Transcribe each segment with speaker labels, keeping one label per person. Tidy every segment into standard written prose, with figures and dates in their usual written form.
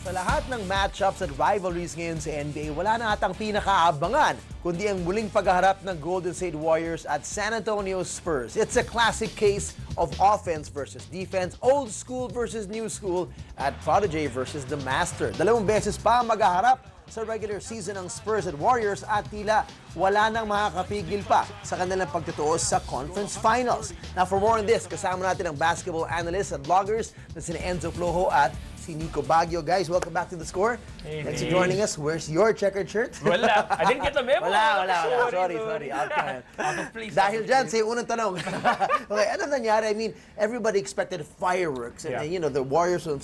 Speaker 1: Sa lahat ng matchups at rivalries ngayon sa NBA, wala na atang pinakaabangan kundi ang muling paghaharap ng Golden State Warriors at San Antonio Spurs. It's a classic case of offense versus defense, old school versus new school, at prodigy versus the master. Dalawang beses pa maghaharap sa regular season ng Spurs at Warriors at tila wala nang makakapigil pa sa kanilang pagtutuos sa conference finals. Now for more on this, kasama natin ang basketball analysts at bloggers na sina Enzo, Flojo at si Nico Baguio. Guys, welcome back to The Score.
Speaker 2: Hey,
Speaker 1: Thanks for joining us. Where's your checkered shirt?
Speaker 2: Wala. I didn't get the memo.
Speaker 1: Wala. Sorry. Out of place. Dahil dyan, sa unang tanong. Okay, ano nangyari? I mean, everybody expected fireworks. And, you know, the Warriors on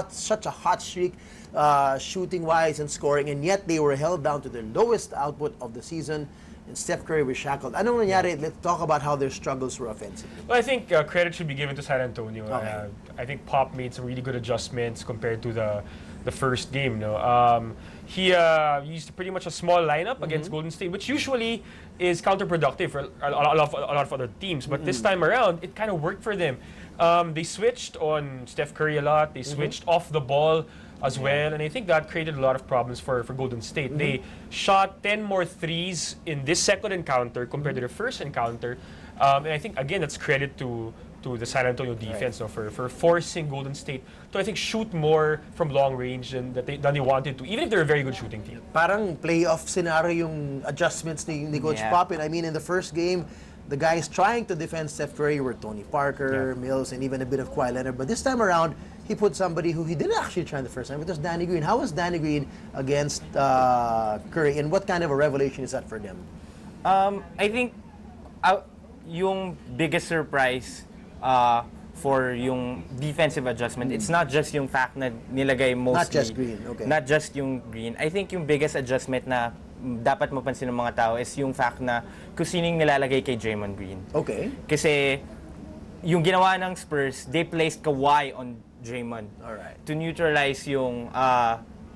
Speaker 1: such a hot streak, shooting-wise and scoring, and yet they were held down to their lowest output of the season. And Steph Curry was shackled. Anong nangyari? Let's talk about how their struggles were offensively.
Speaker 2: Well, I think credit should be given to San Antonio.
Speaker 1: Okay.
Speaker 2: I think Pop made some really good adjustments compared to the first game. No, he used pretty much a small lineup against Golden State, which usually is counterproductive for a lot of other teams. But this time around, it kind of worked for them. They switched on Steph Curry a lot. They switched off the ball as well, and I think that created a lot of problems for Golden State. They shot 10 more threes in this second encounter compared to the first encounter, and I think again that's credit to the San Antonio defense, no, for forcing Golden State to, I think, shoot more from long range than they wanted to, even if they're a very good shooting team.
Speaker 1: Parang playoff scenario yung adjustments ni Coach Pop. I mean, in the first game, the guys trying to defend Steph Curry were Tony Parker, Mills, and even a bit of Kawhi Leonard. But this time around, he put somebody who he didn't actually try the first time. It was Danny Green. How was Danny Green against Curry, and what kind of a revelation is that for them?
Speaker 3: I think yung biggest surprise for yung defensive adjustment, it's not just yung fact na nilagay mostly.
Speaker 1: Not just Green, okay.
Speaker 3: Not just yung Green. I think yung biggest adjustment na dapat mapansin ng mga tao is yung fact na kung sinong nilalagay kay Draymond Green.
Speaker 1: Okay.
Speaker 3: Kasi yung ginawa ng Spurs, they placed Kawhi on Draymond.
Speaker 1: Alright.
Speaker 3: To neutralize yung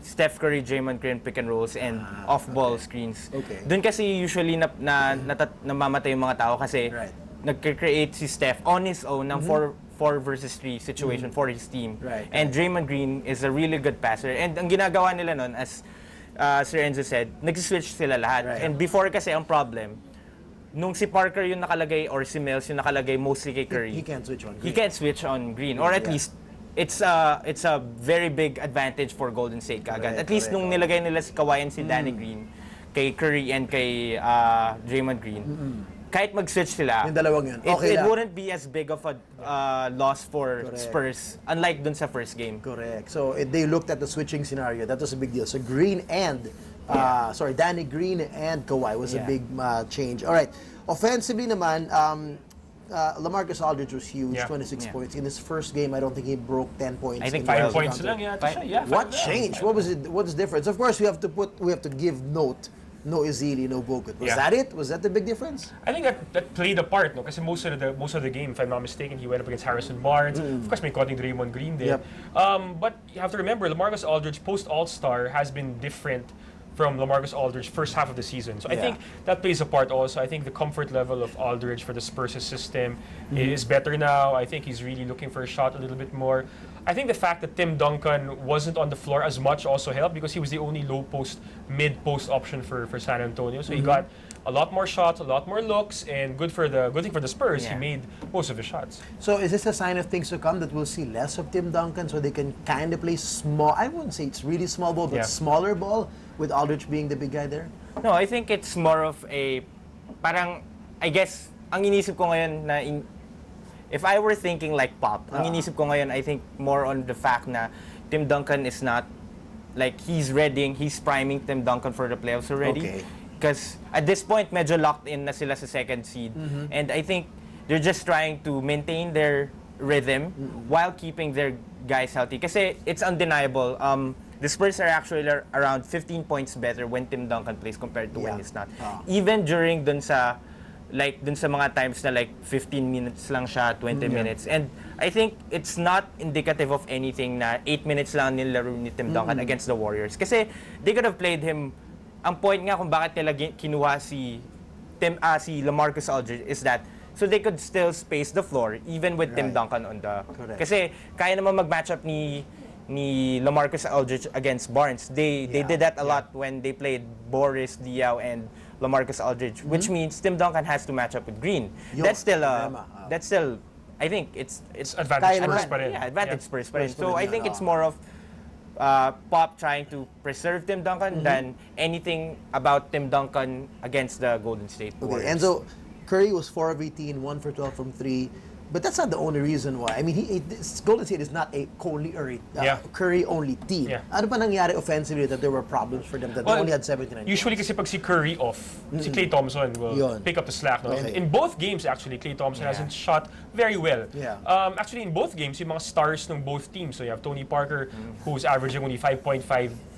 Speaker 3: Steph Curry, Draymond Green pick and rolls and off-ball screens.
Speaker 1: Okay.
Speaker 3: Doon kasi usually namamatay yung mga tao kasi nagka-create si Steph on his own ng 4 versus 3 situation for his team. And Draymond Green is a really good passer. And ang ginagawa nila nun, as Sir Enzo said, nag-switch sila lahat. And before kasi ang problem, nung si Parker yung nakalagay or si Mills yung nakalagay mostly kay Curry,
Speaker 1: He can't switch on Green.
Speaker 3: he can't switch on Green. Or at least, it's a very big advantage for Golden State kaagad. At least nung nilagay nila si Kawhi and si Danny Green, kay Curry and kay Draymond Green, kahit mag-switch sila,
Speaker 1: yung dalawang yun, okay
Speaker 3: it
Speaker 1: lang.
Speaker 3: wouldn't be as big of a loss for Spurs, unlike dun sa first game.
Speaker 1: Correct. So they looked at the switching scenario. That was a big deal. So Green and, Danny Green and Kawhi was a big change. All right. Offensively naman, LaMarcus Aldridge was huge, 26 points. In his first game, I don't think he broke 10 points.
Speaker 3: I think
Speaker 2: 5 points lang yata siya.
Speaker 1: What changed? What was it? What's the difference? Of course, we have to give note. No Ezeli, no Bogut. Was that it? Was that the big difference?
Speaker 2: I think that played a part, no? Kasi most of the game, if I'm not mistaken, he went up against Harrison Barnes. Of course, may konting Draymond Green there. But you have to remember, LaMarcus Aldridge post All-Star has been different from LaMarcus Aldridge first half of the season. So I think that plays a part also. I think the comfort level of Aldridge for the Spurs system is better now. I think he's really looking for a shot a little bit more. I think the fact that Tim Duncan wasn't on the floor as much also helped because he was the only low post, mid post option for San Antonio. So he got a lot more shots, a lot more looks, and good thing for the Spurs. He made most of the shots.
Speaker 1: So is this a sign of things to come that we'll see less of Tim Duncan so they can kind of play small? I wouldn't say it's really small ball, but smaller ball with Aldridge being the big guy there?
Speaker 3: No, I think it's more of a parang, I guess, ang inisip ko ngayon na if I were thinking like Pop, ang inisip ko ngayon, I think more on the fact na Tim Duncan is not, like, he's priming Tim Duncan for the playoffs already. Because at this point, medyo locked in na sila sa second seed. And I think they're just trying to maintain their rhythm while keeping their guys healthy. Kasi it's undeniable. The Spurs are actually around 15 points better when Tim Duncan plays compared to when he's not. Even during dun sa mga times na like 15 minutes lang siya, 20 minutes. And I think it's not indicative of anything na 8 minutes lang nilaro ni Tim Duncan against the Warriors. Kasi they could have played him. Ang point nga kung bakit nila kinuha si LaMarcus Aldridge is that so they could still space the floor even with Tim Duncan on the... Kasi kaya naman mag-match up ni ni LaMarcus Aldridge against Barnes. They did that a lot when they played Boris Diaw and LaMarcus Aldridge, which means Tim Duncan has to match up with Green. That's still I think it's
Speaker 2: advantage Spurs pa rin.
Speaker 3: Yeah, advantage Spurs pa rin. So I think it's more of Pop trying to preserve Tim Duncan than anything about Tim Duncan against the Golden State Warriors.
Speaker 1: Enzo, Curry was 4 of 18, 1 for 12 from 3. But that's not the only reason why. I mean, Golden State is not a Curry-only team.
Speaker 2: Yeah.
Speaker 1: Ano ba nangyari offensively that there were problems for them that they only had 79
Speaker 2: Usually kasi pag si Curry off, si Klay Thompson will pick up the slack. No?
Speaker 1: Okay.
Speaker 2: In both games, actually, Klay Thompson hasn't shot very well.
Speaker 1: Yeah.
Speaker 2: Actually, in both games, yung mga stars ng both teams. So you have Tony Parker, who's averaging only 5.5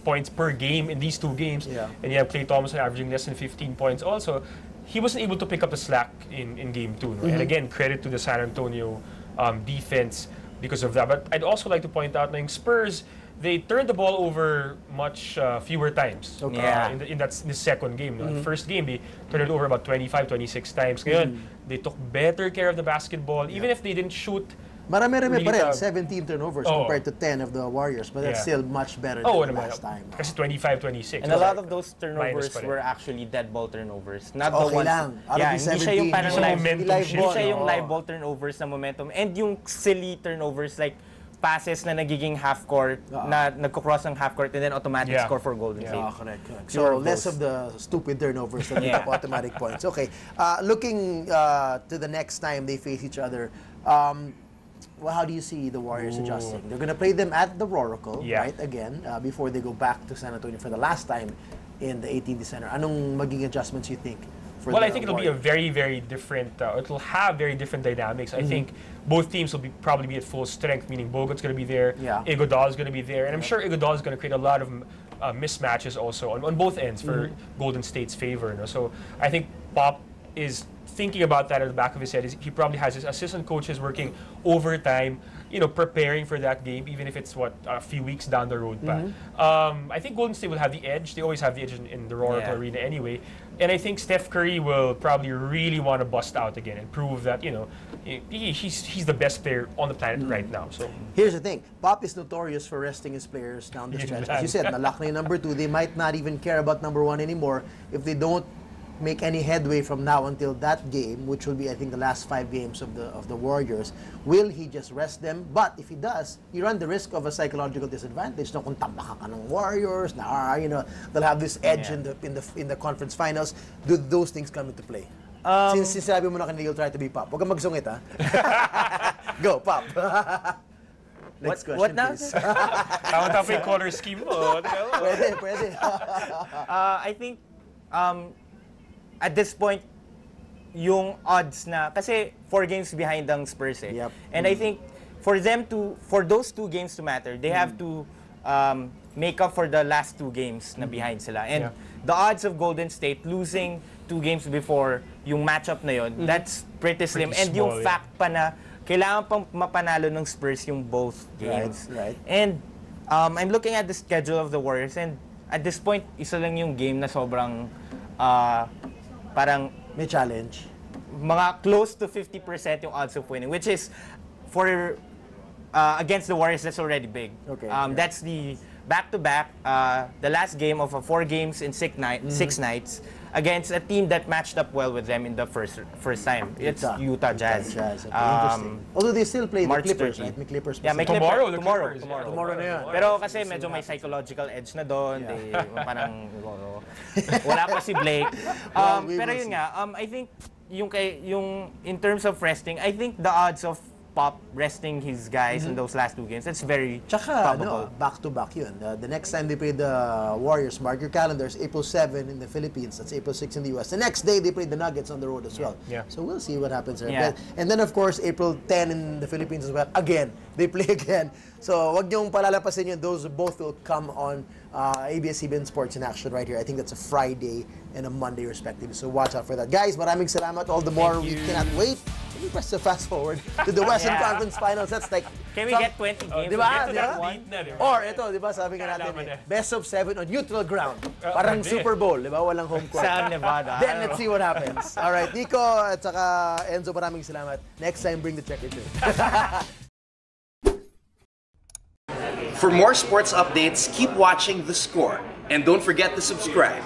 Speaker 2: points per game in these 2 games.
Speaker 1: Yeah.
Speaker 2: And you have Klay Thompson averaging less than 15 points also. He wasn't able to pick up the slack in game 2. No? And again, credit to the San Antonio defense because of that. But I'd also like to point out that Spurs, they turned the ball over much fewer times in this second game. No? The first game, they turned it over about 25, 26 times. Ngayon, they took better care of the basketball. Even if they didn't shoot
Speaker 1: Marami-rami pa rin, 17 turnovers compared to 10 of the Warriors, but that's still much better than last time.
Speaker 2: Kasi 25-26.
Speaker 3: And a lot of those turnovers were actually dead ball turnovers. Not the ones. Hindi siya yung parang live ball turnovers na momentum. And yung silly turnovers like passes na nagiging half court, na nagko-cross ng half court and then automatic score for Golden State.
Speaker 1: Correct. So less of the stupid turnovers that make up automatic points. Okay, looking to the next time they face each other, well, how do you see the Warriors adjusting? They're going to play them at the Oracle, right, again, before they go back to San Antonio for the last time in the AT&T Center. Anong magiging adjustments you think for the
Speaker 2: I think it'll
Speaker 1: Warriors?
Speaker 2: be a very, very different, it'll have very different dynamics. I think both teams will probably be at full strength, meaning Bogut's going to be there, Iguodala's going to be there, and I'm sure Iguodala's going to create a lot of mismatches also on both ends for Golden State's favor. No? So I think Pop is thinking about that at the back of his head. He probably has his assistant coaches working overtime, preparing for that game, even if it's a few weeks down the road. I think Golden State will have the edge. They always have the edge in the Oracle Arena anyway. And I think Steph Curry will probably really want to bust out again and prove that he's the best player on the planet right now. So
Speaker 1: here's the thing: Pop is notorious for resting his players down the stretch. As you said, nalock na yung number 2. They might not even care about number 1 anymore if they don't make any headway from now until that game, which will be, I think, the last 5 games of the Warriors. Will he just rest them? But if he does, you run the risk of a psychological disadvantage. No, kung tambaka ka ng Warriors, they'll have this edge in the conference finals. Do those things come into play? Since sinabi mo na kanina, you'll try to be Pop. Huwag kang magsungit, ha? Go, Pop. Next question,
Speaker 3: what now?
Speaker 1: please.
Speaker 2: tama yung color scheme mo.
Speaker 1: Pwede.
Speaker 3: I think at this point, yung odds na, kasi 4 games behind ang Spurs eh. And I think for those 2 games to matter, they have to make up for the last 2 games na behind sila. And the odds of Golden State losing 2 games before yung matchup na yon, that's pretty slim. And yung fact pa na kailangan pang mapanalo ng Spurs yung both games.
Speaker 1: Right.
Speaker 3: And I'm looking at the schedule of the Warriors, and at this point, isa lang yung game na sobrang parang
Speaker 1: may challenge.
Speaker 3: Mga close to 50% yung odds of winning, which is for against the Warriors, that's already big.
Speaker 1: Okay.
Speaker 3: That's the back-to-back, the last game of 4 games in 6 nights against a team that matched up well with them in the first time. It's Utah Jazz.
Speaker 1: Okay, interesting. Although they still play the Clippers,
Speaker 3: March 13.
Speaker 1: right? May Clippers pa
Speaker 3: Yeah, may
Speaker 1: sila.
Speaker 3: Tomorrow na yan. Pero kasi medyo may psychological edge na doon. Parang wala pa si Blake. Pero yun nga, I think yung in terms of resting, I think the odds of Pop resting his guys in those last 2 games, that's very probable.
Speaker 1: Back-to-back yun. The next time they play the Warriors, mark your calendars, April 7 in the Philippines, that's April 6 in the US. The next day, they play the Nuggets on the road as well. So we'll see what happens there.
Speaker 3: Yeah.
Speaker 1: And then, of course, April 10 in the Philippines as well. Again, they play again. So wag niyong palalapasin yun. Those both will come on ABS-CBN Sports in Action right here. I think that's a Friday and a Monday respectively. So watch out for that. Guys, maraming salamat. All the more we cannot wait. Can we press the fast forward to the Western Conference Finals? That's like...
Speaker 3: Can we get 20 games?
Speaker 1: Diba?
Speaker 2: Diba?
Speaker 1: Or ito, diba, sabi nga natin, best of 7 on neutral ground. Parang Super Bowl, diba? Walang home court.
Speaker 3: Sa Nevada.
Speaker 1: Then let's see what happens. All right, Nico at saka Enzo, maraming salamat. Next time, bring the checker too.
Speaker 4: For more sports updates, keep watching The Score. And don't forget to subscribe.